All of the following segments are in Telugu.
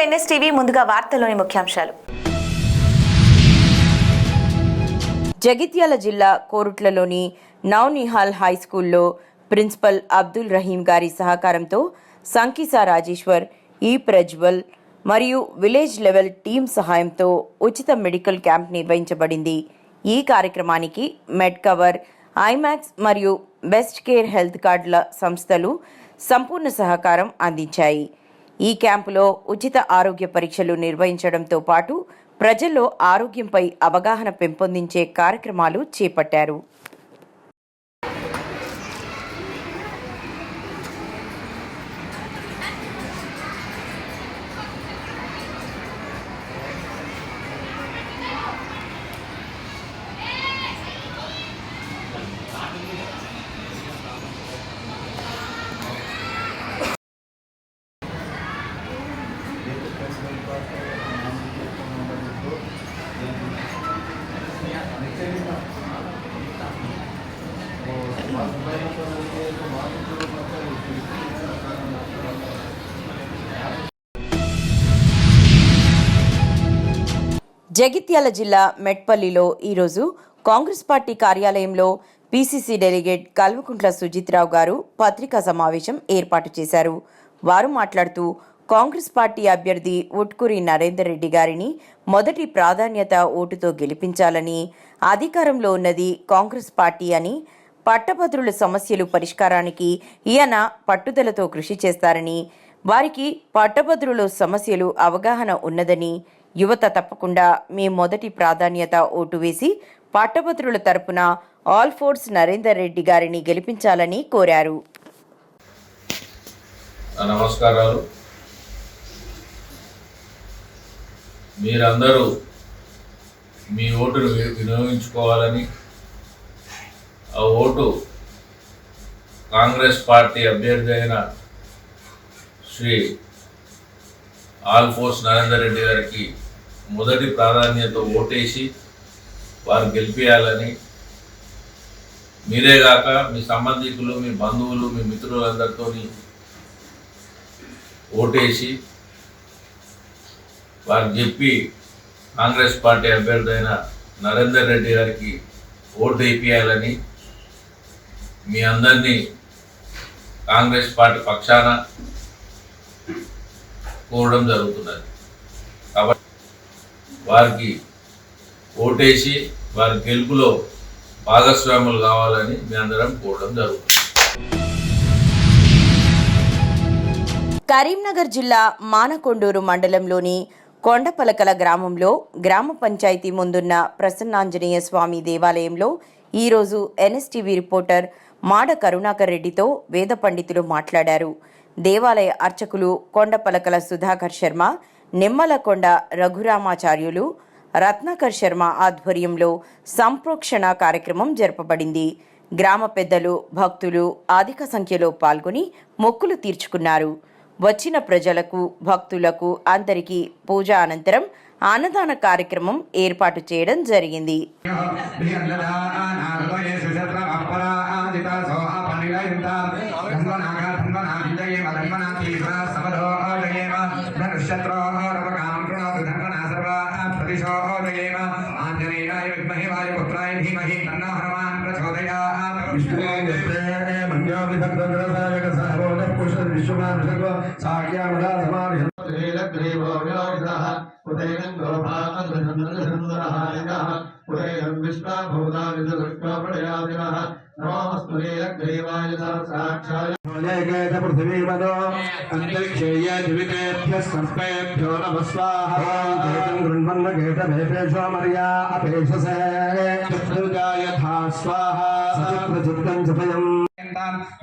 ఎన్ఎస్టీవీ ముందుగా వార్తల్లోని ముఖ్యాంశాలు. జగిత్యాల జిల్లా కోరుట్లలోని నౌనిహాల్ హై స్కూల్లో ప్రిన్సిపల్ అబ్దుల్ రహీం గారి సహకారంతో సంకీసా రాజేశ్వర్, ఈ ప్రజ్వల్ మరియు విలేజ్ లెవెల్ టీం సహాయంతో ఉచిత మెడికల్ క్యాంప్ నిర్వహించబడింది. ఈ కార్యక్రమానికి మెడ్ కవర్, ఐమాక్స్ మరియు బెస్ట్ కేర్ హెల్త్ కార్డుల సంస్థలు సంపూర్ణ సహకారం అందించాయి. ఈ క్యాంపులో ఉచిత ఆరోగ్య పరీక్షలు నిర్వహించడంతో పాటు ప్రజల్లో ఆరోగ్యంపై అవగాహన పెంపొందించే కార్యక్రమాలు చేపట్టారు. జగిత్యాల జిల్లా మెట్పల్లిలో ఈరోజు కాంగ్రెస్ పార్టీ కార్యాలయంలో పీసీసీ డెలిగేట్ కల్వకుంట్ల సుజిత్రావు గారు పత్రికా సమావేశం ఏర్పాటు చేశారు. వారు మాట్లాడుతూ కాంగ్రెస్ పార్టీ అభ్యర్థి ఉట్కూరి నరేందర్ రెడ్డి గారిని మొదటి ప్రాధాన్యత ఓటుతో గెలిపించాలని, అధికారంలో ఉన్నది కాంగ్రెస్ పార్టీ అని, పట్టభద్రుల సమస్యలు పరిష్కారానికి ఈయన పట్టుదలతో కృషి చేస్తారని, వారికి పట్టభద్రుల సమస్యలు అవగాహన ఉన్నదని, యువత తప్పకుండా మీ మొదటి ప్రాధాన్యత ఓటు వేసి పట్టభద్రుల తరపున ఆల్ ఫోర్స్ నరేందర్ రెడ్డి గారిని గెలిపించాలని కోరారు. నమస్కారాలు. మీరందరూ మీ ఓటును వినియోగించుకోవాలని, ఆ ఓటు కాంగ్రెస్ పార్టీ అభ్యర్థి అయిన శ్రీ ఆల్ ఫోర్స్ నరేందర్ రెడ్డి గారికి మొదటి ప్రాధాన్యత ఓటేసి వారు గెలిపించాలని, మీరేగాక మీ సంబంధికులు, మీ బంధువులు, మీ మిత్రులందరితో ఓటేసి వారు చెప్పి కాంగ్రెస్ పార్టీ అభ్యర్థి అయిన నరేందర్ రెడ్డి గారికి ఓటు వేయించాలని మీ అందరినీ కాంగ్రెస్ పార్టీ పక్షాన కోరడం జరుగుతున్నది. కాబట్టి వారికి ఓటేసి వారి గెలుపులో భాగస్వాములు కావాలని మీ అందరం కోరడం జరుగుతుంది. కరీంనగర్ జిల్లా మానకొండూరు మండలంలోని కొండపలకల గ్రామంలో గ్రామ పంచాయతీ ముందున్న ప్రసన్నాంజనేయ స్వామి దేవాలయంలో ఈరోజు ఎన్ఎస్టీవీ రిపోర్టర్ మాడ కరుణాకర్ రెడ్డితో వేద పండితులు మాట్లాడారు. దేవాలయ అర్చకులు కొండపలకల సుధాకర్ శర్మ, నిమ్మలకొండ రఘురామాచార్యులు, రత్నాకర్ శర్మ ఆధ్వర్యంలో సంప్రోక్షణ కార్యక్రమం జరపబడింది. గ్రామ పెద్దలు, భక్తులు అధిక సంఖ్యలో పాల్గొని మొక్కులు తీర్చుకున్నారు. వచ్చిన ప్రజలకు, భక్తులకు అందరికీ పూజ అనంతరం అన్నదాన కార్యక్రమం ఏర్పాటు చేయడం జరిగింది.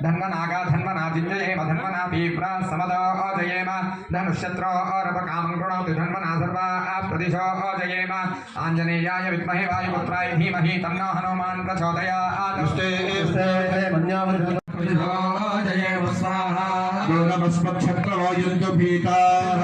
धन्वनागा धन्वनाजिञ्जयेम धन्वना तीव्रा समदो जयेम धनुष्यत्रो रपकामं कृणोतु धन्वना सर्वा प्रदिशो जयेम आञ्जनेयाय विद्महे वायुपुत्राय धीमहि तन्नो हनुमान् प्रचोदयात् दुष्टे जयेम स्वाहा योगमस्मक्षत्रो युद्धभीताः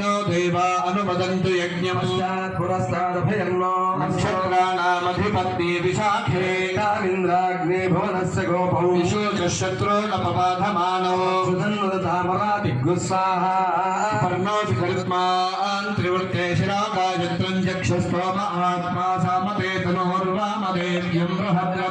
नो देवा अनुमदन्तु यज्ञमस्यात् पुरस्तादभयं नो नक्षत्राणामधिपत्नी विशाखे तामिन्द्राग्ने भुवनस्य गोपौ विशोचशत्रुनपबाधमानो सुधन्वदतामरादिग्गुस्साहा पर्णोऽपि करिष्मान् त्रिवृत्ते शिराकायत्रं चक्षुस्तोम आत्मा सामते तनोर्वामदेव्यं बृहद्र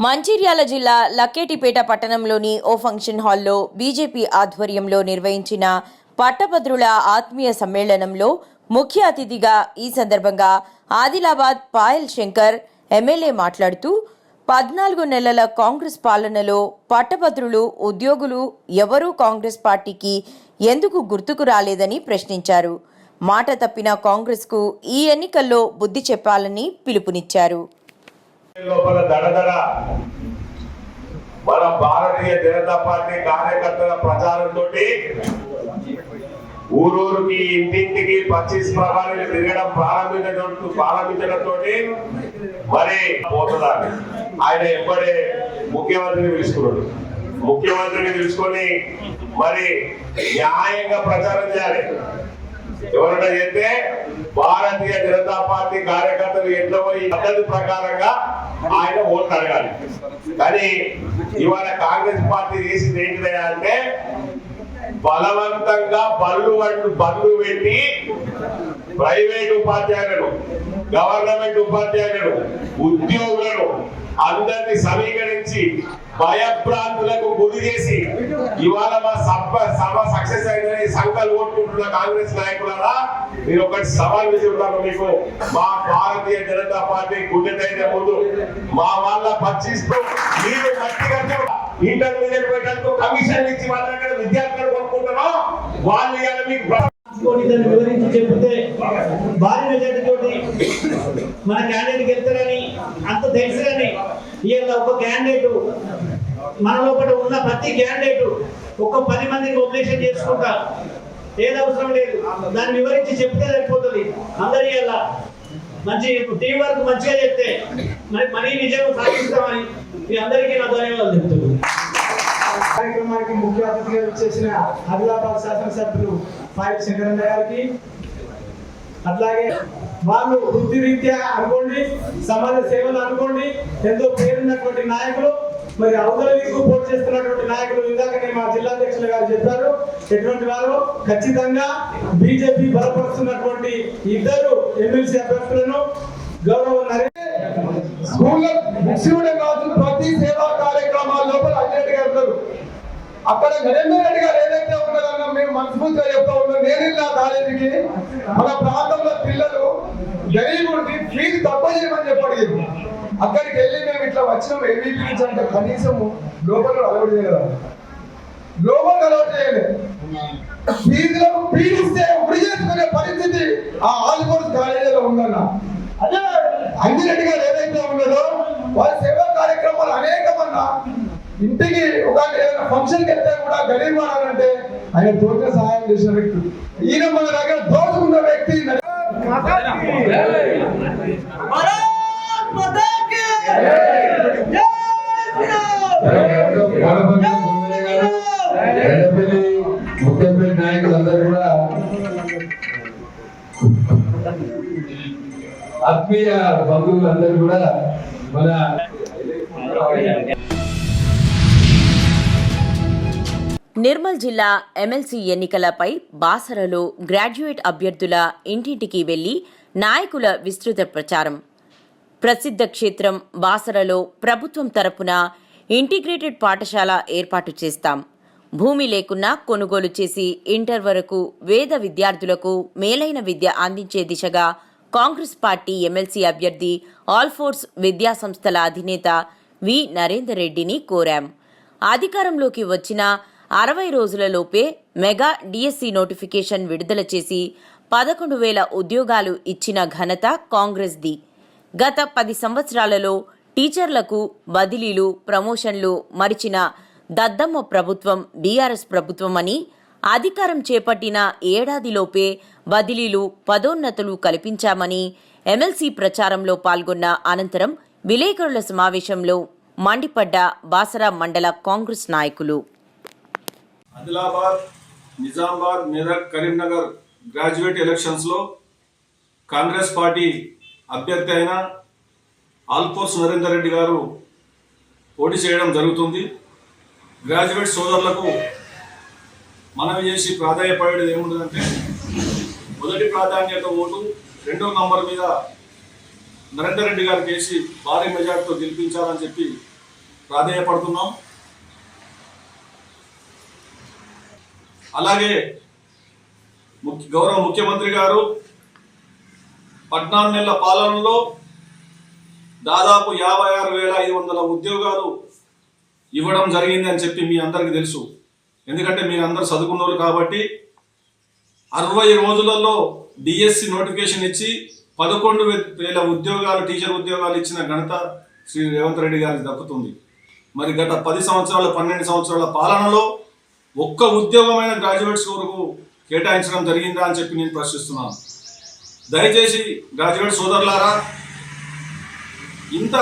మంచిర్యాల జిల్లా లక్కేటిపేట పట్టణంలోని ఓ ఫంక్షన్ హాల్లో బీజేపీ ఆధ్వర్యంలో నిర్వహించిన పట్టభద్రుల ఆత్మీయ సమ్మేళనంలో ముఖ్య అతిథిగా ఈ సందర్భంగా ఆదిలాబాద్ పాయల్ శంకర్ ఎమ్మెల్యే మాట్లాడుతూ 14 నెలల కాంగ్రెస్ పాలనలో పట్టభద్రులు ఉద్యోగులు ఎవరూ కాంగ్రెస్ పార్టీకి ఎందుకు గుర్తుకు రాలేదని ప్రశ్నించారు. మాట తప్పిన కాంగ్రెస్కు ఈ ఎన్నికల్లో బుద్ధి చెప్పాలని పిలుపునిచ్చారు. లోపల దడదడ మన భారతీయ జనతా పార్టీ కార్యకర్తల ప్రచారంతో ఊరూరికి ఇంటింటికి 25 ప్రభావాలు తిరగడం ప్రారంభించడంతో మరి పోతుందని ఆయన ఎంబడే ముఖ్యమంత్రిని పిలుచుకున్నాడు. ముఖ్యమంత్రిని పిలుచుకొని మరి న్యాయంగా ప్రచారం చేయాలి. ఎవరైనా చెప్తే భారతీయ జనతా పార్టీ కార్యకర్తలు ఎట్లా ఈ పద్ధతి ప్రకారంగా ఆయన ఓట్లు అడగాలి. కానీ ఇవాళ కాంగ్రెస్ పార్టీ చేసింది ఏంటిదయ్యా అంటే బలవంతంగా బళ్ళు పెట్టి ప్రైవేట్ ఉపాధ్యాయులను గవర్నమెంట్ ఉపాధ్యాయులను ఉద్యోగులను అందరినీ సమీకరించి భయభ్రాంతులకు గురి చేసి ఇవాళ మా సభ సక్సెస్ అయిందని సంకల్పం కొట్టుకుంటున్న కాంగ్రెస్ నాయకులారా నేను ఒకటి సవాల్ విసురుతాను మీకు. మా భారతీయ జనతా పార్టీ గుండెదైన ముందు మా వాళ్ళ 25 మీరు గట్టిగా ఇంటర్మీడియట్ పెట్టడానికి కమిషన్ ఇచ్చి మాట్లాడే విద్యార్థులు కొనుక్కుంటున్నాం వాళ్ళు ఇవాళ మీకు వివరించి చెప్తే భారీ మెజార్టీ తోటి మన క్యాండిడేట్ గెలుతారని అంత తెలుసులని ఇవాళ ఒక క్యాండిడేట్ మన లోపల ఉన్న ప్రతి క్యాండిడేట్ ఒక 10 మందిని నామినేషన్ చేసుకుంటా ఏది అవసరం లేదు, దాన్ని వివరించి చెప్తే సరిపోతుంది. అందరి ఇవాళ మంచి టీం వర్క్ మంచిగా చెప్తే మనీ విజయం సాధిస్తామని మీ అందరికీ నా ధన్యవాదాలు చెప్తున్నాను. కార్యక్రమానికి ముఖ్య అతిథిగా వచ్చేసిన ఆదిలాబాద్ శాసనసభ్యులు పాయల్ శంకర్ గారికి, అట్లాగే వాళ్ళు వృత్తి రీత్యా అనుకోండి, సమాజ సేవలు అనుకోండి, ఎంతో పేరున్నటువంటి నాయకులు, మరి అవతల దిక్కు పోటీ చేస్తున్నటువంటి నాయకులు ఇందాకనే మా జిల్లా అధ్యక్షులు గారు చెప్పారు. ఎటువంటి వారు ఖచ్చితంగా బీజేపీ బలపరుస్తున్నటువంటి 2 ఎమ్మెల్సీ అభ్యర్థులను గౌరవ స్కూల్లో ప్రతి సేవా కార్యక్రమాల లోపల అటెండ్ గా ఉన్నారు. అక్కడ నరేందర్ రెడ్డి గారు ఏదైతే ఉన్నారన్న మేము మనస్ఫూర్తిగా చెప్తా ఉన్నాం. నేను నా కాలేజీకి మన ప్రాంతంలో పిల్లలు గరీబుడికి ఫీజు తక్కువ చేయమని చెప్పాడు. అక్కడికి వెళ్ళి మేము ఇట్లా వచ్చినాం ఏబీపీ నుంచి అంటే కనీసం లోపల అలవాటు చేయలేదు, లోపల అలవాటు చేయలేదు. ఫీజులకు పీడిస్తే ఉడి చేసుకునే పరిస్థితి ఆ ఆల్ఫోర్స్ కాలేజీలో ఉందన్న. అదే అంజిరెడ్డి గారు ఏదైతే ఉన్నదో వారి సేవా కార్యక్రమాలు అనేకమన్నా. ఇంటికి ఒక ఏదైనా ఫంక్షన్కి వెళ్తే కూడా గరీబ్ వాడాలంటే ఆయన తోట సహాయం చేసిన వ్యక్తి. ఈయన మన దగ్గర దోచుకున్న వ్యక్తి. ముఖ్యమైన నాయకులందరూ కూడా ఆత్మీయ బంధువులందరూ కూడా మన నిర్మల్ జిల్లా ఎమ్మెల్సీ ఎన్నికలపై బాసరలో గ్రాడ్యుయేట్ అభ్యర్థుల ఇంటింటికి వెళ్లి నాయకుల విస్తృత ప్రచారం. ప్రసిద్ధ క్షేత్రం బాసరలో ప్రభుత్వం తరపున ఇంటిగ్రేటెడ్ పాఠశాల ఏర్పాటు చేస్తాం. భూమి లేకున్నా కొనుగోలు చేసి ఇంటర్ వరకు వేద విద్యార్థులకు మేలైన విద్య అందించే దిశగా కాంగ్రెస్ పార్టీ ఎమ్మెల్సీ అభ్యర్థి ఆల్ఫోర్స్ విద్యాసంస్థల అధినేత వి నరేందర్ రెడ్డిని కోరాం. అధికారంలోకి వచ్చిన 60 రోజులలోపే మెగా డిఎస్సి నోటిఫికేషన్ విడుదల చేసి 11,000 ఉద్యోగాలు ఇచ్చిన ఘనత కాంగ్రెస్ది. గత 10 సంవత్సరాలలో టీచర్లకు బదిలీలు, ప్రమోషన్లు మరిచిన దద్దమ్మ ప్రభుత్వం బీఆర్ఎస్ ప్రభుత్వం అని, అధికారం చేపట్టిన ఏడాదిలోపే బదిలీలు, పదోన్నతులు కల్పించామని ఎమ్మెల్సీ ప్రచారంలో పాల్గొన్న అనంతరం విలేకరుల సమావేశంలో మండిపడ్డ బాసర మండల కాంగ్రెస్ నాయకులు. ఆదిలాబాద్, నిజామాబాద్, మెదక్, కరీంనగర్ గ్రాడ్యుయేట్ ఎలక్షన్స్లో కాంగ్రెస్ పార్టీ అభ్యర్థి అయిన ఆల్పోస్ నరేందర్ రెడ్డి గారు పోటీ చేయడం జరుగుతుంది. గ్రాడ్యుయేట్ సోదరులకు మనవి చేసి ప్రాధాన్యపడేది ఏముంటుందంటే, మొదటి ప్రాధాన్యత ఓటు 2వ నంబర్ మీద నరేందర్ రెడ్డి గారికి వేసి భారీ మెజార్టీతో గెలిపించాలని చెప్పి ప్రాధాన్యపడుతున్నాం. అలాగే గౌరవ ముఖ్యమంత్రి గారు 14 నెలల పాలనలో దాదాపు 56,500 ఉద్యోగాలు ఇవ్వడం జరిగింది అని చెప్పి మీ అందరికీ తెలుసు. ఎందుకంటే మీరందరూ చదువుకున్నారు కాబట్టి 60 రోజులలో డిఎస్సి నోటిఫికేషన్ ఇచ్చి 11,000 ఉద్యోగాలు, టీచర్ ఉద్యోగాలు ఇచ్చిన ఘనత శ్రీ రేవంత్ రెడ్డి గారికి దక్కుతుంది. మరి గత 10 సంవత్సరాలు 12 సంవత్సరాల పాలనలో ఒక్క ఉద్యోగమైన గ్రాడ్యుయేట్స్ వరకు కేటాయించడం జరిగిందా అని చెప్పి నేను ప్రశ్నిస్తున్నాను. దయచేసి గ్రాడ్యుయేట్ సోదరులారా, ఇంత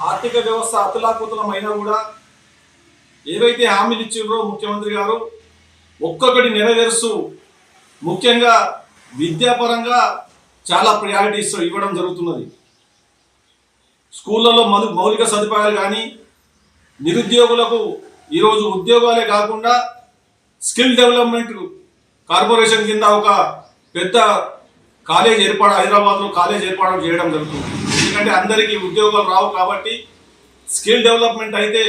ఆర్థిక వ్యవస్థ అతలాకుతలం అయినా కూడా ఏవైతే హామీలు ఇచ్చిండ్రో ముఖ్యమంత్రి గారు ఒక్కొక్కటి నెరవేరుస్తూ, ముఖ్యంగా విద్యాపరంగా చాలా ప్రయారిటీస్ ఇవ్వడం జరుగుతున్నది. స్కూళ్ళలో మౌలిక సదుపాయాలు కానీ, నిరుద్యోగులకు ఈరోజు ఉద్యోగాలే కాకుండా స్కిల్ డెవలప్మెంట్ కార్పొరేషన్ కింద ఒక పెద్ద కాలేజ్ హైదరాబాద్లో కాలేజ్ ఏర్పాటు చేయడం జరుగుతుంది. ఎందుకంటే అందరికీ ఉద్యోగాలు రావు కాబట్టి స్కిల్ డెవలప్మెంట్ అయితే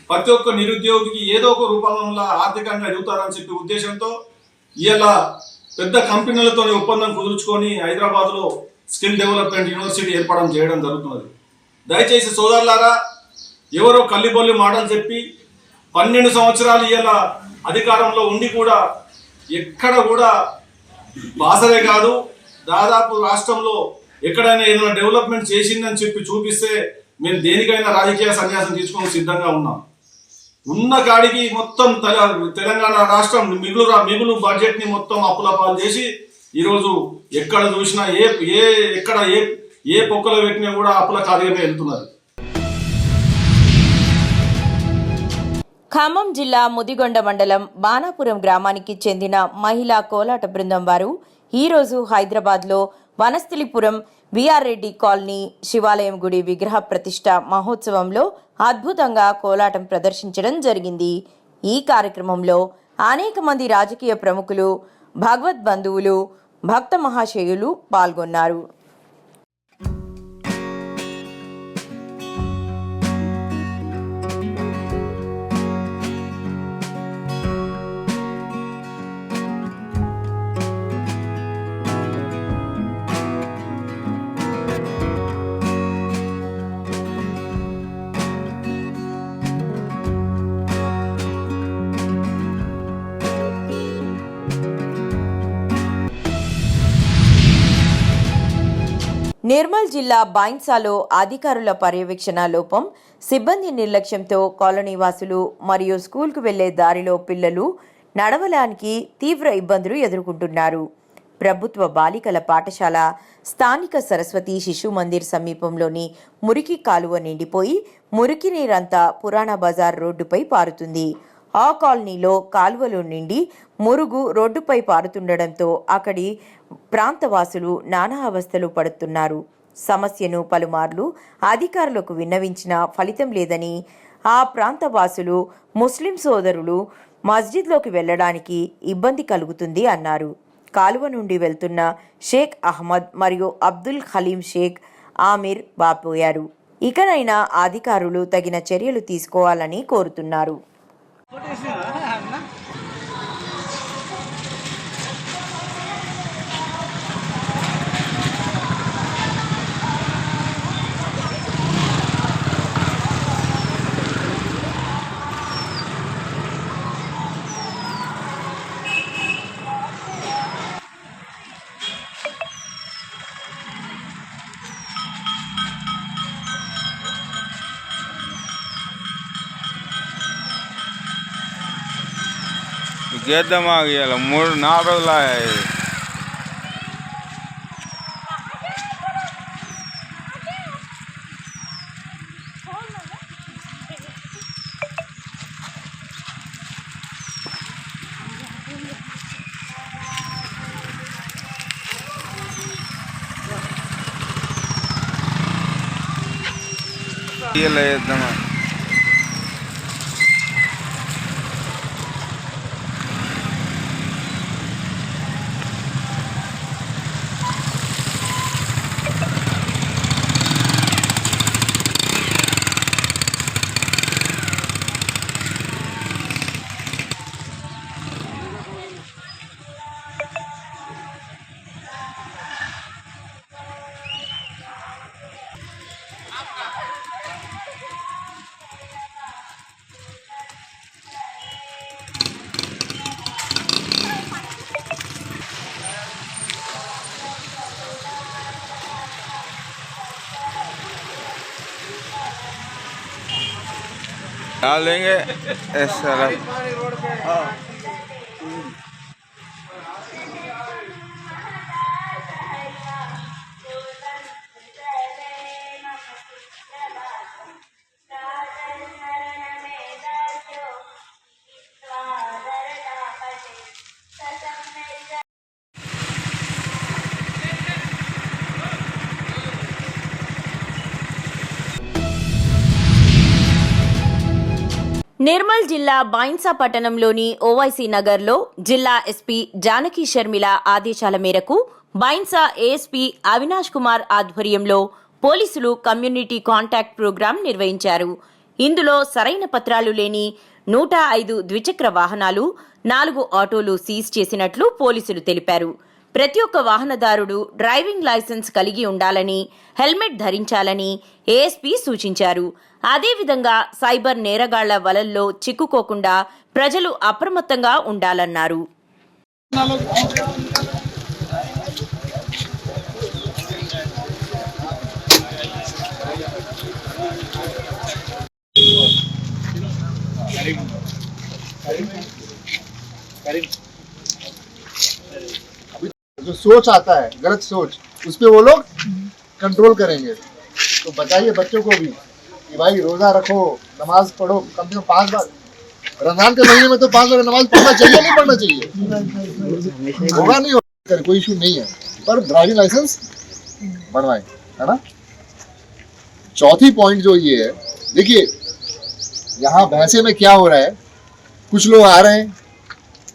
ప్రతి ఒక్క నిరుద్యోగికి ఏదో ఒక రూపంలో ఆర్థికంగా ఎదుగుతారని చెప్పి ఉద్దేశంతో ఇలా పెద్ద కంపెనీలతో ఒప్పందం కుదుర్చుకొని హైదరాబాద్లో స్కిల్ డెవలప్మెంట్ యూనివర్సిటీ ఏర్పాటు చేయడం జరుగుతున్నది. దయచేసి సోదరులారా, ఎవరో కల్లిబొల్లి మాటలు చెప్పి 12 సంవత్సరాలు ఇలా అధికారంలో ఉండి కూడా ఎక్కడ కూడా బాసరే కాదు, దాదాపు రాష్ట్రంలో ఎక్కడైనా ఏదైనా డెవలప్మెంట్ చేసిందని చెప్పి చూపిస్తే మేము దేనికైనా రాజకీయ సన్యాసం తీసుకొని సిద్ధంగా ఉన్నాం. ఉన్న కాడికి మొత్తం తెలంగాణ రాష్ట్రం మిగులు బడ్జెట్ని మొత్తం అప్పుల పాలు చేసి ఈరోజు ఎక్కడ చూసినా ఏ పొక్కలో పెట్టినా కూడా అప్పుల కార్యమే వెళ్తున్నారు. ఖమ్మం జిల్లా ముదిగొండ మండలం బాణాపురం గ్రామానికి చెందిన మహిళా కోలాట బృందం వారు ఈరోజు హైదరాబాద్లో వనస్థలిపురం విఆర్ రెడ్డి కాలనీ శివాలయం గుడి విగ్రహ ప్రతిష్ట మహోత్సవంలో అద్భుతంగా కోలాటం ప్రదర్శించడం జరిగింది. ఈ కార్యక్రమంలో అనేక మంది రాజకీయ ప్రముఖులు, భగవద్ బంధువులు, భక్త మహాశయులు పాల్గొన్నారు. నిర్మల్ జిల్లా బైన్సాలో అధికారుల పర్యవేక్షణ లోపం, సిబ్బంది నిర్లక్ష్యంతో కాలనీవాసులు మరియు స్కూల్కు వెళ్లే దారిలో పిల్లలు నడవడానికి తీవ్ర ఇబ్బందులు ఎదుర్కొంటున్నారు. ప్రభుత్వ బాలికల పాఠశాల, స్థానిక సరస్వతి శిశు మందిర్ సమీపంలోని మురికి కాలువ నిండిపోయి మురికి నీరంతా పురాణా బజార్ రోడ్డుపై పారుతుంది. ఆ కాలనీలో కాలువలో నిండి మురుగు రోడ్డుపై పారుతుండడంతో అక్కడి ప్రాంతవాసులు నానా అవస్థలు పడుతున్నారు. సమస్యను పలుమార్లు అధికారులకు విన్నవించినా ఫలితం లేదని ఆ ప్రాంతవాసులు ముస్లిం సోదరులు మస్జిద్లోకి వెళ్లడానికి ఇబ్బంది కలుగుతుంది అన్నారు. కాలువ నుండి వెళ్తున్న షేక్ అహ్మద్ మరియు అబ్దుల్ ఖలీం షేక్ ఆమిర్ బాపోయారు. ఇకనైనా అధికారులు తగిన చర్యలు తీసుకోవాలని కోరుతున్నారు. చేద్దామా ఇవాళ 3-4 రోజులు ఇలా చేద్దామా डाल देंगे इस तरफ। నిర్మల్ జిల్లా బైన్సా పట్టణంలోని ఓవైసీ నగర్లో జిల్లా ఎస్పీ జానకి షర్మిల ఆదేశాల మేరకు బైన్సా ఏఎస్పీ అవినాష్ కుమార్ ఆధ్వర్యంలో పోలీసులు కమ్యూనిటీ కాంటాక్ట్ ప్రోగ్రాం నిర్వహించారు. ఇందులో సరైన పత్రాలు లేని 105 ద్విచక్ర వాహనాలు, 4 ఆటోలు సీజ్ చేసినట్లు పోలీసులు తెలిపారు. ప్రతి ఒక్క వాహనదారుడు డ్రైవింగ్ లైసెన్స్ కలిగి ఉండాలని, హెల్మెట్ ధరించాలని ఏఎస్పీ సూచించారు. అదేవిధంగా సైబర్ నేరగాళ్ల వలల్లో చిక్కుకోకుండా ప్రజలు అప్రమత్తంగా ఉండాలన్నారు. जो सोच आता है, गलत सोच, उस पे वो लोग कंट्रोल करेंगे. तो बताइए बच्चों को भी कि भाई रोजा रखो, नमाज पढ़ो, कम से कम 5 बार. रमजान के महीने में तो 5 बार नमाज पढ़ना चाहिए, नहीं पढ़ना चाहिए? होगा नहीं होगा, कोई इशू नहीं है, पर ड्राइविंग लाइसेंस बनवाएं, है ना. चौथी पॉइंट जो ये है, देखिए यहाँ भैंसे में क्या हो रहा है, कुछ लोग आ रहे हैं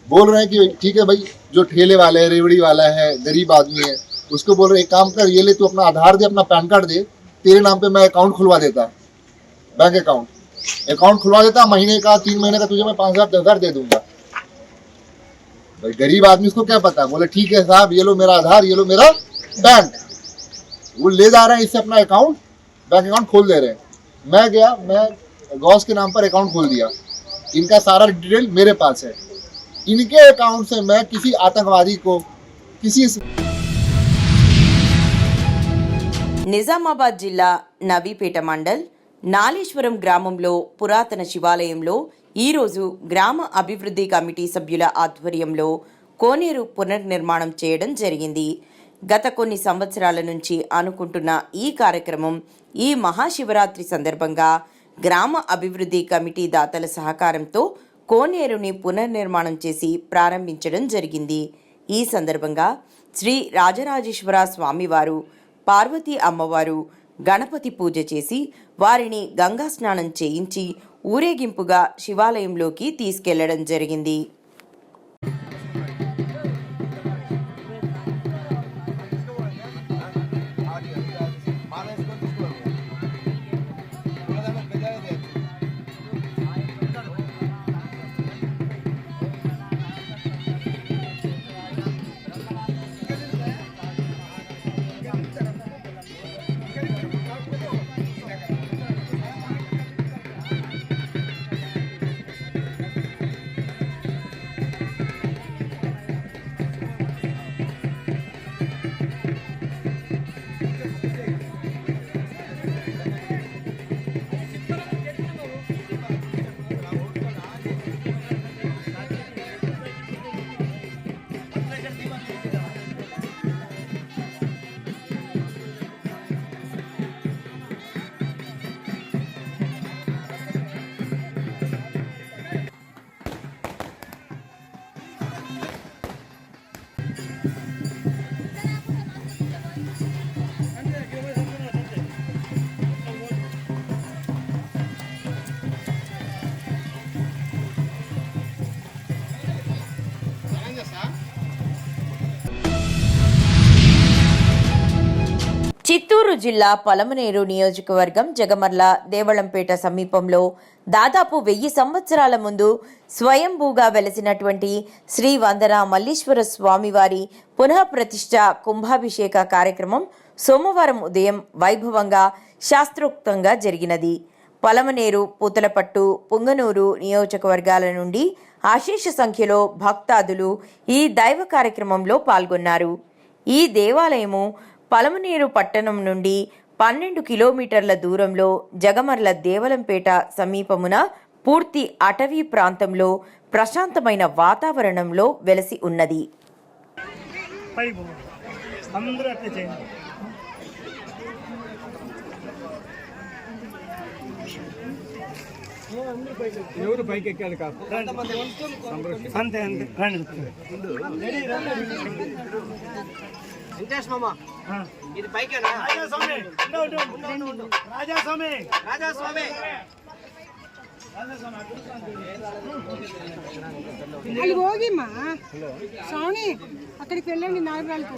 बोल रहे हैं कि ठीक है भाई, जो ठेले वाले है, रेवड़ी वाला है, गरीब आदमी है, उसको बोल रहे एक काम कर, ये ले तू अपना आधार दे, अपना पैन कार्ड दे, तेरे नाम पे मैं अकाउंट खुलवा देता, बैंक अकाउंट खुलवा देता, महीने का 3 महीने का तुझे मैं 5,000 10,000 दे दूंगा. भाई गरीब आदमी उसको क्या पता, बोले ठीक है साहब, ये लो मेरा आधार, ये लो मेरा पैन. वो ले जा रहे हैं इससे अपना अकाउंट, बैंक अकाउंट खोल दे रहे हैं. मैं गया, मैं गौस के नाम पर अकाउंट खोल दिया, इनका सारा डिटेल मेरे पास है. इनके अकाउंट से मैं किसी आतंकवादी को किसी నిజామాబాద్ జిల్లా నవీపేట మండల్ నాలేశ్వరం గ్రామంలో పురాతన శివాలయంలో ఈరోజు గ్రామ అభివృద్ధి కమిటీ సభ్యుల ఆధ్వర్యంలో కోనేరు పునర్నిర్మాణం చేయడం జరిగింది. గత కొన్ని సంవత్సరాల నుంచి అనుకుంటున్న ఈ కార్యక్రమం ఈ మహాశివరాత్రి సందర్భంగా గ్రామ అభివృద్ధి కమిటీ దాతల సహకారంతో కోనేరుని పునర్నిర్మాణం చేసి ప్రారంభించడం జరిగింది. ఈ సందర్భంగా శ్రీ రాజరాజేశ్వర స్వామివారు, పార్వతీ అమ్మవారు గణపతి పూజ చేసి వారిని గంగా స్నానం చేయించి ఊరేగింపుగా శివాలయంలోకి తీసుకెళ్లడం జరిగింది. చిత్తూరు జిల్లా పలమనేరు నియోజకవర్గం జగమర్ల దేవళంపేట సమీపంలో దాదాపు 1000 సంవత్సరాల ముందు స్వయంభూగా వెలసినటువంటి శ్రీ వందన మల్లీశ్వర స్వామివారి పునఃప్రతిష్ఠ కుంభాభిషేక కార్యక్రమం సోమవారం ఉదయం వైభవంగా శాస్త్రోక్తంగా జరిగినది. పలమనేరు, పూతలపట్టు, పుంగనూరు నియోజకవర్గాల నుండి అశేష సంఖ్యలో భక్తాదులు ఈ దైవ కార్యక్రమంలో పాల్గొన్నారు. ఈ దేవాలయము పలమనేరు పట్టణం నుండి 12 కిలోమీటర్ల దూరంలో జగమర్ల దేవలంపేట సమీపమున పూర్తి అటవీ ప్రాంతంలో ప్రశాంతమైన వాతావరణంలో వెలసి ఉన్నది. ఎవరు పైకి ఎక్కాలి కాదు అంతే వెంకటేష్ మామ ఇది పైకేనా రాజాస్వామి ಅಲ್ಲಿ ಹೋಗಿಮ್ಮ ಸ್ವಾಮಿ అక్కడికి వెళ్ళండి నాగరాలకు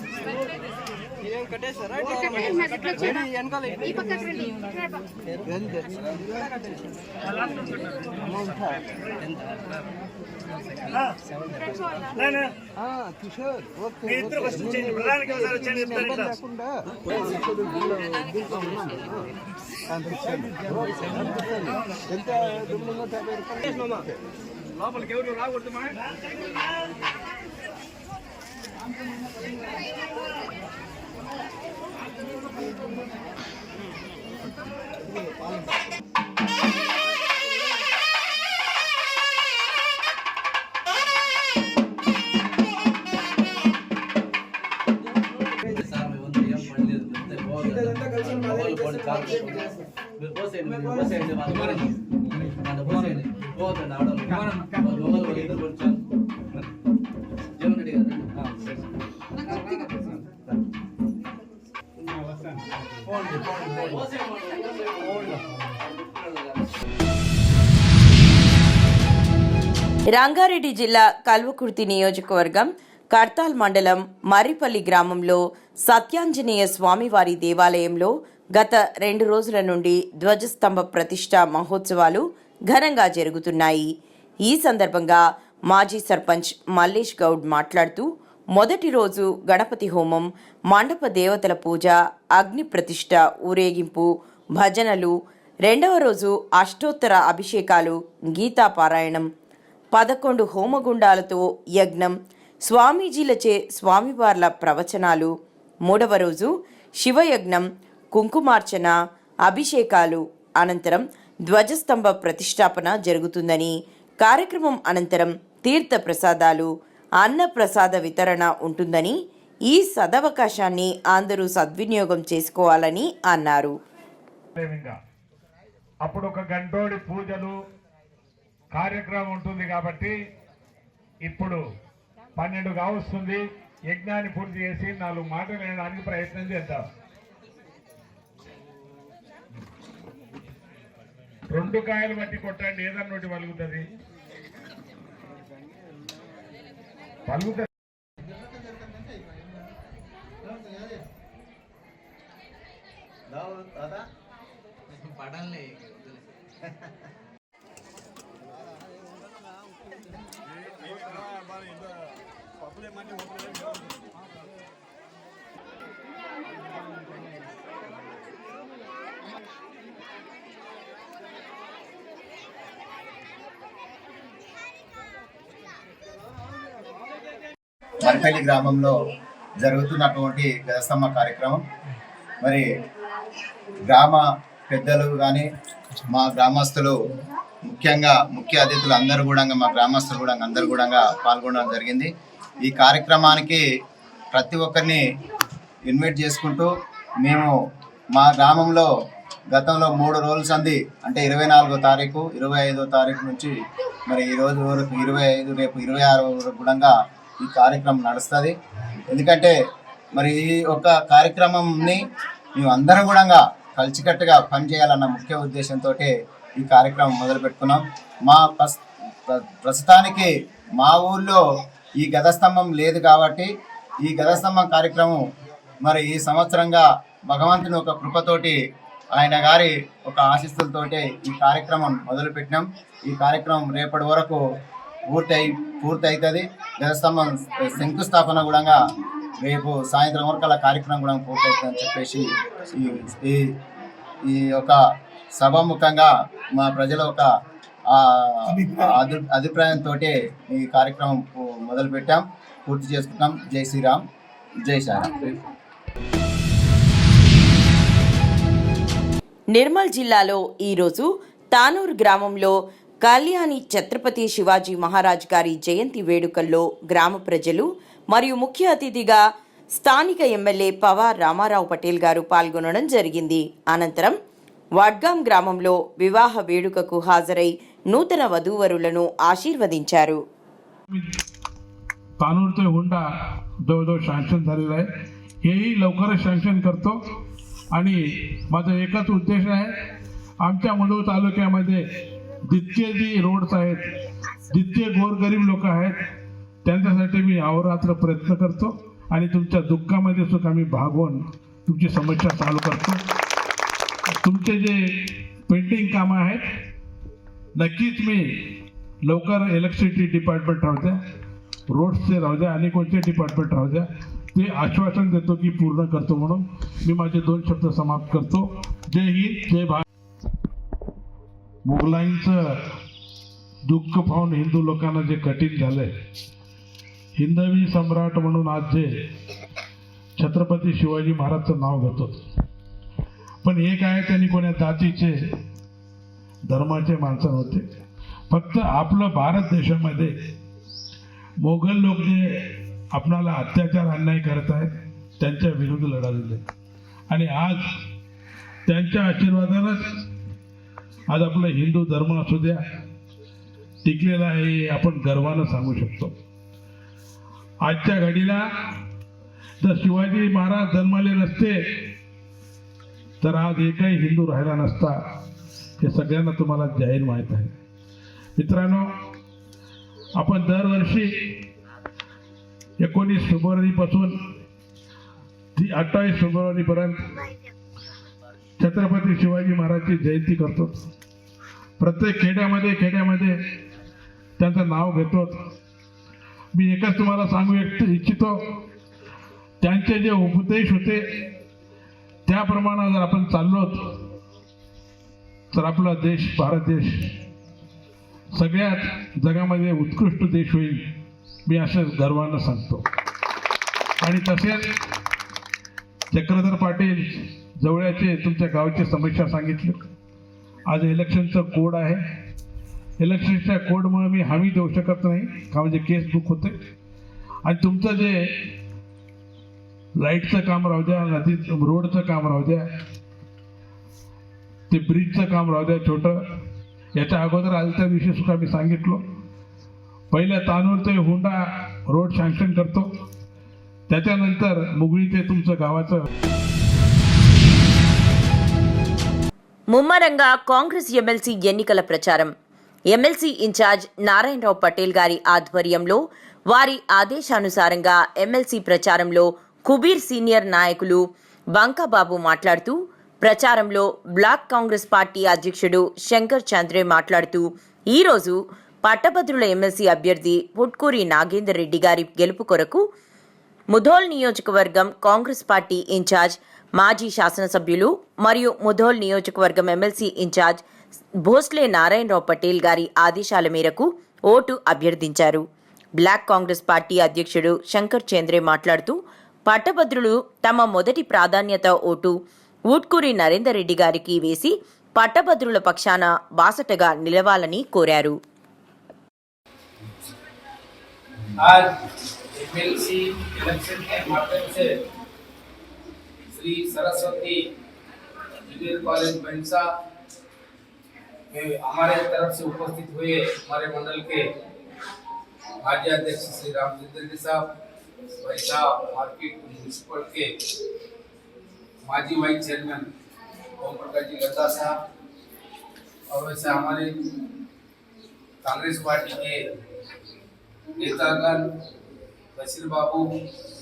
లోపలికి ఎవరు రాకూడదు. రంగారెడ్డి జిల్లా కల్వకుర్తి నియోజకవర్గం కర్తాల్ మండలం మర్రిపల్లి గ్రామంలో సత్యాంజనేయ స్వామివారి దేవాలయంలో గత 2 రోజుల నుండి ధ్వజస్తంభ ప్రతిష్ఠ మహోత్సవాలు ఘనంగా జరుగుతున్నాయి. ఈ సందర్భంగా మాజీ సర్పంచ్ మల్లేష్ గౌడ్ మాట్లాడుతూ మొదటి రోజు గణపతి హోమం, మండప దేవతల పూజ, అగ్ని ప్రతిష్ఠ, ఊరేగింపు, భజనలు, 2వ రోజు అష్టోత్తర అభిషేకాలు, గీతాపారాయణం, 11 హోమగుండాలతో యజ్ఞం, స్వామీజీలచే స్వామివార్ల ప్రవచనాలు, 3వ రోజు శివయజ్ఞం, కుంకుమార్చన, అభిషేకాలు అనంతరం ధ్వజస్తంభ ప్రతిష్టాపన జరుగుతుందని, కార్యక్రమం అనంతరం తీర్థ ప్రసాదాలు, అన్న ప్రసాద వితరణ ఉంటుందని, ఈ సదవకాశాన్ని అందరూ సద్వినియోగం చేసుకోవాలని అన్నారు. అప్పుడు ఒక గంటోడి పూజలు కార్యక్రమం ఉంటుంది కాబట్టి ఇప్పుడు 12 కావస్తుంది. యజ్ఞాన్ని పూర్తి చేసి 4 మాటలు వినడానికి ప్రయత్నం చేద్దాం. 2 కాయలు బట్టి కొట్టండి, ఏదన్నా నోటి పలుకుతుంది. మర్రిపల్లి గ్రామంలో జరుగుతున్నటువంటి గజస్తంభ కార్యక్రమం మరి గ్రామ పెద్దలు కానీ మా గ్రామస్తులు ముఖ్యంగా ముఖ్య అతిథులు అందరూ కూడా మా గ్రామస్తులు కూడా అందరూ కూడా పాల్గొనడం జరిగింది. ఈ కార్యక్రమానికి ప్రతి ఒక్కరిని ఇన్వైట్ చేసుకుంటూ మేము మా గ్రామంలో గతంలో 3 రోజుల సంది అంటే 24వ తారీఖు, 25వ తారీఖు నుంచి మరి ఈరోజు వరకు 25, రేపు 26 వరకు కూడా ఈ కార్యక్రమం నడుస్తుంది. ఎందుకంటే మరి ఈ ఒక కార్యక్రమంని మేము అందరం కూడా కలిసికట్టుగా పనిచేయాలన్న ముఖ్య ఉద్దేశంతో ఈ కార్యక్రమం మొదలు పెట్టుకున్నాం. మా ప్రస్తుతానికి మా ఊళ్ళో ఈ గజస్తంభం లేదు కాబట్టి ఈ గజస్తంభం కార్యక్రమం మరి ఈ సంవత్సరంగా భగవంతుని ఒక కృపతోటి ఆయన గారి ఒక ఆశీస్సులతోటి ఈ కార్యక్రమం మొదలుపెట్టినాం. ఈ కార్యక్రమం రేపటి వరకు పూర్తవుతుంది. గజస్తంభం శంకుస్థాపన కూడా రేపు సాయంత్రం వరకు అలా కార్యక్రమం కూడా పూర్తవుతుందని చెప్పేసి ఈ యొక్క సభాముఖంగా మా ప్రజల ఒక అభిప్రాయంతో ఈ కార్యక్రమం మొదలుపెట్టాం, పూర్తి చేసుకుంటాం. జై శ్రీరామ్, జై శ్రీరామ్. నిర్మల్ జిల్లాలో ఈరోజు తానూరు గ్రామంలో కళ్యాణి ఛత్రపతి శివాజీ మహారాజ్ గారి జయంతి వేడుకల్లో గ్రామ ప్రజలు మరియు ముఖ్య అతిథిగా స్థానిక ఎమ్మెల్యే పవార్ రామారావు పటేల్ గారు పాల్గొనడం జరిగింది. అనంతరం వడ్గాం గ్రామంలో వివాహ వేడుకకు హాజరై నూతన వధూవరులను ఆశీర్వదించారు. तानूर ते हुंडा जवळजवळ सँक्शन झालेला आहे. हेही लवकरच सँक्शन करतो आणि माझा एकच उद्देश आहे, आमच्या मुधोळ तालुक्यामध्ये जितके जी रोड्स आहेत, जितके गोरगरीब लोक आहेत, त्यांच्यासाठी मी अहोरात्र प्रयत्न करतो आणि तुमच्या दुःखामध्ये सुद्धा मी भाग होऊन तुमची समस्या सॉल्व करतो. तुमचे जे पेंडिंग कामं आहेत नक्कीच मी लवकर इलेक्ट्रिसिटी डिपार्टमेंट राहू द्या, रोड्सचे राहू द्या आणि कोणते डिपार्टमेंट राहू द्या, ते आश्वासन देतो की पूर्ण करतो. म्हणून मी माझे 2 शब्द समाप्त करतो. जय हिंद, जय भारत. मुघलांचं दुःख पाहून हिंदू लोकांना जे कठीण झालंय, हिंदवी सम्राट म्हणून आज जे छत्रपती शिवाजी महाराजचं नाव घेतो, पण हे काय त्यांनी कोण्या जातीचे धर्माचे माणसं नव्हते. फक्त आपलं भारत देशामध्ये मोगल लोक जे आपणाला अत्याचार अन्याय करत आहेत त्यांच्या विरुद्ध लढा दिले आणि आज त्यांच्या आशीर्वादानंच आज आपला हिंदू धर्म असू द्या टिकलेला आहे, आपण गर्वानं सांगू शकतो. आजच्या घडीला जर शिवाजी महाराज जन्माले नसते तर आज एकही हिंदू राहिला नसता, हे सगळ्यांना तुम्हाला जाहीर माहीत आहे. मित्रांनो, आपण दरवर्षी 19 फेब्रुवारीपासून 28 फेब्रुवारीपर्यंत छत्रपती शिवाजी महाराजची जयंती करतो. प्रत्येक खेड्यामध्ये त्यांचं नाव घेतो. मी एकच तुम्हाला सांगू इच्छितो, त्यांचे जे उपदेश होते त्याप्रमाणे जर आपण चाललो तर आपला देश, भारत देश सगळ्यात जगामध्ये उत्कृष्ट देश होईल, मी असं गर्वानं सांगतो. आणि तसेच चक्रधर पाटील जवळचे तुमच्या गावची समस्या सांगितली. आज इलेक्शनचं कोड आहे, इलेक्शनच्या कोडमुळे मी हमी देऊ शकत नाही, का म्हणजे केस बुक होते. आणि तुमचं जे लाईटचं काम राहू द्या, नदी रोडचं काम राहू द्या, ते ब्रिजचं काम राहू द्या छोटं, याच्या अगोदर आजच्या दिवशी सुद्धा मी सांगितलं, पहिलं तानूर ते हुंडा रोड सँक्शन करतो, त्याच्यानंतर मुगळी ते तुमचं गावाचं. ముమ్మరంగా కాంగ్రెస్ ఎమ్మెల్సీ ఎన్నికల ప్రచారం. ఎమ్మెల్సీ ఇన్ఛార్జ్ నారాయణరావు పటేల్ గారి ఆధ్వర్యంలో వారి ఆదేశానుసారంగా ఎమ్మెల్సీ ప్రచారంలో కుబీర్ సీనియర్ నాయకులు బంకాబాబు మాట్లాడుతూ, ప్రచారంలో బ్లాక్ కాంగ్రెస్ పార్టీ అధ్యక్షుడు శంకర్ చంద్రే మాట్లాడుతూ, ఈరోజు పట్టభద్రుల ఎమ్మెల్సీ అభ్యర్థి పుట్కూరి నాగేందర్ రెడ్డి గారి గెలుపు కొరకు ముధోల్ నియోజకవర్గం కాంగ్రెస్ పార్టీ ఇన్ఛార్జ్ మాజీ శాసనసభ్యులు మరియు ముధోల్ నియోజకవర్గం ఎమ్మెల్సీ ఇన్ఛార్జ్ భోస్లే నారాయణరావు పటేల్ గారి ఆదేశాల మేరకు ఓటు అభ్యర్థించారు. బ్లాక్ కాంగ్రెస్ పార్టీ అధ్యక్షుడు శంకర్ చంద్రే మాట్లాడుతూ, పట్టభద్రులు తమ మొదటి ప్రాధాన్యత ఓటు ఊట్కూరి నరేందర్ రెడ్డి గారికి వేసి పట్టభద్రుల పక్షాన బాసటగా నిలవాలని కోరారు. आज एमएलसी इलेक्शन के माध्यम से श्री सरस्वती जूनियर कॉलेज बंसा में हमारे तरफ से उपस्थित हुए हमारे मंडल के माजी अध्यक्ष श्री रामचंद्र जी साहब, वैसा मार्केट म्यूनिसिपल के माजी वाइस चेयरमैन ओम प्रकाश जी लता साहब, और वैसे हमारे कांग्रेस पार्टी के नेतागण बशीर बाबू,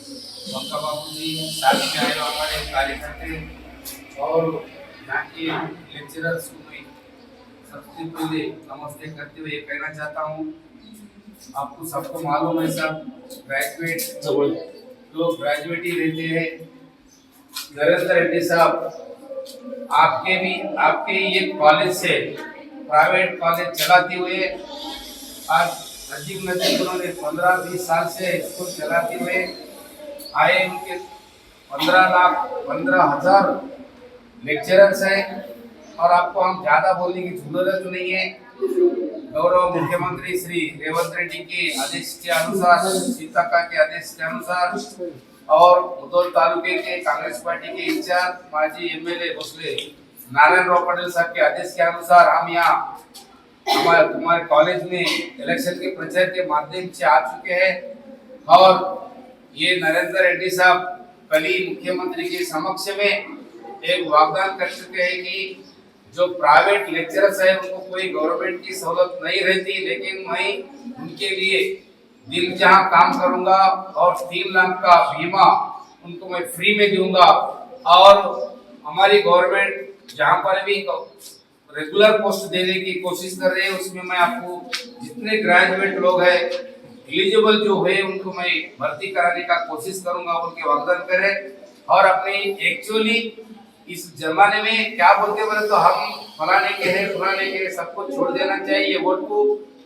बंका बाबू जी, साथ में आए हमारे कार्यकर्ता और यहाँ के लेक्चरर्स को मैं सबसे पहले नमस्ते करते हुए कहना चाहता हूँ, आपको सबको मालूम है सब ग्रेजुएट लोग ग्रेजुएट ही रहते हैं। नरेंद्र रेड्डी साहब आपके ये कॉलेज से प्राइवेट कॉलेज चलाते हुए आज नजीक उन्होंने 15-20 साल से स्कूल चलाते हुए आए। उनके 15,000 लेक्चरर्स हैं और आपको हम ज़्यादा बोलने की जरूरत नहीं है। गौरव मुख्यमंत्री श्री रेवंत रेड्डी के आदेश के अनुसार, सीताका के आदेश के अनुसार और मुधोल तालुके के कांग्रेस पार्टी के इंचार्ज माजी एमएलए भोसले नारायण राव पटेल साहब के आदेश के अनुसार हम यहाँ तुम्हारे कॉलेज में इलेक्शन के प्रचार के माध्यम से आ चुके हैं। और ये नरेंद्र रेड्डी साहब कल ही मुख्यमंत्री के समक्ष में एक वाग्दान कर चुके हैं कि जो प्राइवेट लेक्चरर्स है उनको कोई गवर्नमेंट की सहूलत नहीं रहती, लेकिन मैं उनके लिए दिल जहां काम करूंगा और 3 लाख का बीमा उनको मैं फ्री में दूंगा। और हमारी गवर्नमेंट जहां पर भी रेगुलर पोस्ट देने की कोशिश कर रहे हैं उसमें मैं आपको जितने ग्रेजुएट लोग हैं एलिजिबल जो है उनको मैं भर्ती कराने का कोशिश करूंगा, उनके वाग्दान करें। और अपने एक्चुअली इस जमाने में क्या बोलते बोले तो हम फलाने के हैं सब कुछ छोड़ देना चाहिए। वोट को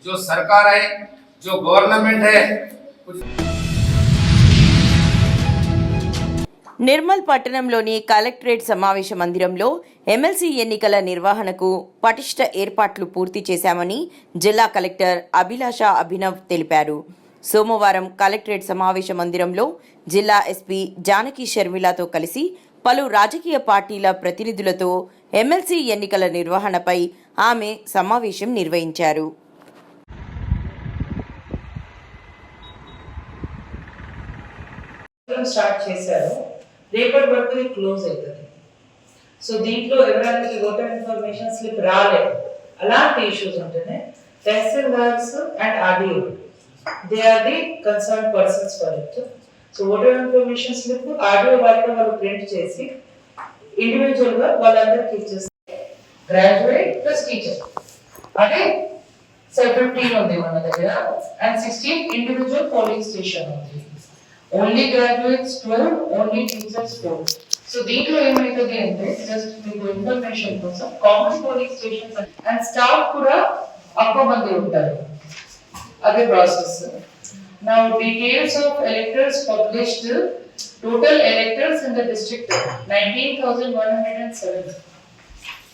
जो सरकार है, जो गवर्नमेंट है నిర్మల్ పట్టణంలోని కలెక్టరేట్ సమావేశ మందిరంలో ఎమ్మెల్సీ ఎన్నికల నిర్వహణకు పటిష్ట ఏర్పాట్లు పూర్తి చేశామని జిల్లా కలెక్టర్ అభిలాష అభినవ్ తెలిపారు. సోమవారం కలెక్టరేట్ సమావేశ మందిరంలో జిల్లా ఎస్పీ జానకి షర్మిలతో కలిసి పలు రాజకీయ పార్టీల ప్రతినిధులతో ఎమ్మెల్సీ ఎన్నికల నిర్వహణపై ఆమె సమావేశం నిర్వహించారు. స్టార్ట్ చేశారు, రేపటి వరకు ఇది క్లోజ్ అవుతుంది. సో దీంట్లో ఎవరైనా ఓటర్ ఇన్ఫర్మేషన్ స్లిప్ రాలేదు అలాంటి ఇష్యూస్ ఉంటేనే tahsildars and RDO they are the concern persons for it. So voter information slip RDO వాళ్ళు ప్రింట్ చేసి ఇండివిజువల్ గా వాళ్ళందరికీ ఇచ్చేస్తారు. గ్రాడ్యుయేట్ ప్లస్ టీచర్ అంటే 15 ఉంది మన దగ్గర అండ్ 16 ఇండివిజువల్ పోలింగ్ స్టేషన్ ఉంది. Only graduates 12, only teachers 4. So దీంట్లో ఏమైతుంది అంటే జస్ట్ మీకు ఇన్ఫర్మేషన్ కోసం common polling stations and staff కూడా ఎక్కువ మంది ఉంటారు. అదే process. Now details of electors published. Total electors in the district 19,107.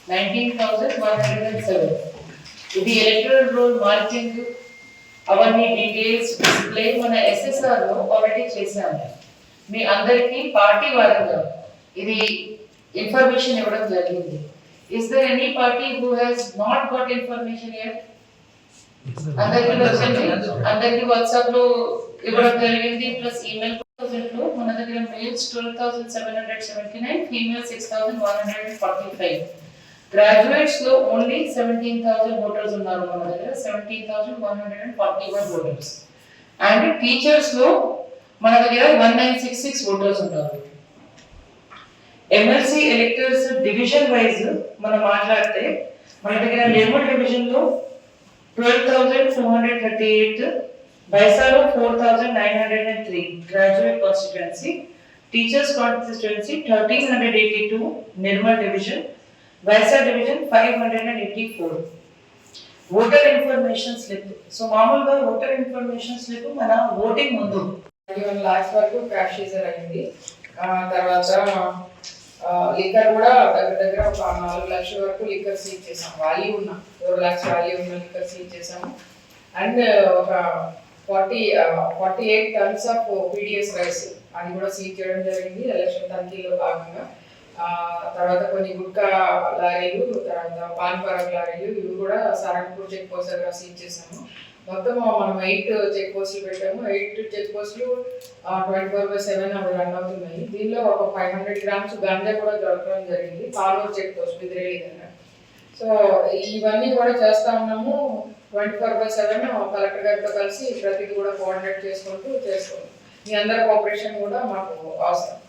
19,107. ఇది ఎలక్టరల్ రోల్ మార్కింగ్ అవన్నీ డీటెయిల్స్ డిస్ప్లే మన ఎస్ఎస్ఆర్ లో ఆల్రెడీ చేశాము. మీ అందరికీ పార్టీ వారంగా ఇది ఇన్ఫర్మేషన్ ఇవ్వడం జరిగింది. Is there any party who has not got information yet? అందరికీ వచ్చింది, అందరికీ వాట్సాప్ లో ఇవ్వడం జరిగింది ప్లస్ ఈమెయిల్ లో మన దగ్గర మెయిల్స్ 12,779, ఫీమేల్ 6,145. గ్రాడ్యుయేట్స్ లో ఓన్లీ 17,000 ఓటర్స్ ఉన్నారు మన దగ్గర, 17,141 ఓటర్స్. అండ్ టీచర్స్ లో మన దగ్గర 1966 ఓటర్స్ ఉన్నారు. ఎమ్మెల్సీ ఎలెక్టర్స్ డివిజన్ వైజ్ మనం మాట్లాడితే మన దగ్గర నిర్మల్ డివిజన్ లో 12,438, బైసాలో 4,903 graduate constituency, teachers constituency 1,382 Nirmal division, Bhainsa division 584. Voter information slip. So మామూలుగా ఓటర్ ఇన్ఫర్మేషన్ స్లిప్ మన ఓటింగ్ ముందు 21 lakhs వరకు క్యాష్ సీజర్ అయింది. తర్వాత లిక్కర్ కూడా దగ్గర ఒక 4 లక్షల వరకు లిక్కర్ సీజ్ చేసాం. వాల్యూ ఉన్న 4 lakhs వాల్యూ ఉన్న లిక్కర్ సీజ్ చేసాము. అండ్ ఒక 48 tons ఆఫ్ పీడిఎస్ రైస్ అది కూడా సీజ్ చేయడం జరిగింది ఎలక్షన్ తనిఖీలో భాగంగా. తర్వాత కొన్ని గుట్కా లారీలు, తర్వాత పాన్ పరాగ్ లారీలు ఇవి కూడా సారంగపూర్ చెక్ పోస్ట్ దగ్గర సీజ్ చేసాము. మొత్తం మనం 8 చెక్ పోస్టులు పెట్టాము. 8 చెక్ పోస్టులు 24/7 అవి రన్ అవుతున్నాయి. దీనిలో ఒక 500 grams గాంజా కూడా దొరకడం జరిగింది పాలూరు చెక్ పోస్ట్ బిద్రేలి దగ్గర. సో ఇవన్నీ కూడా చేస్తా ఉన్నాము. 24/7 కలెక్టర్ గారితో కలిసి ప్రతిదీ కూడా కోఆర్డినేట్ చేసుకుంటూ చేస్తాము. మీ అందరి కోఆపరేషన్ కూడా మాకు అవసరం.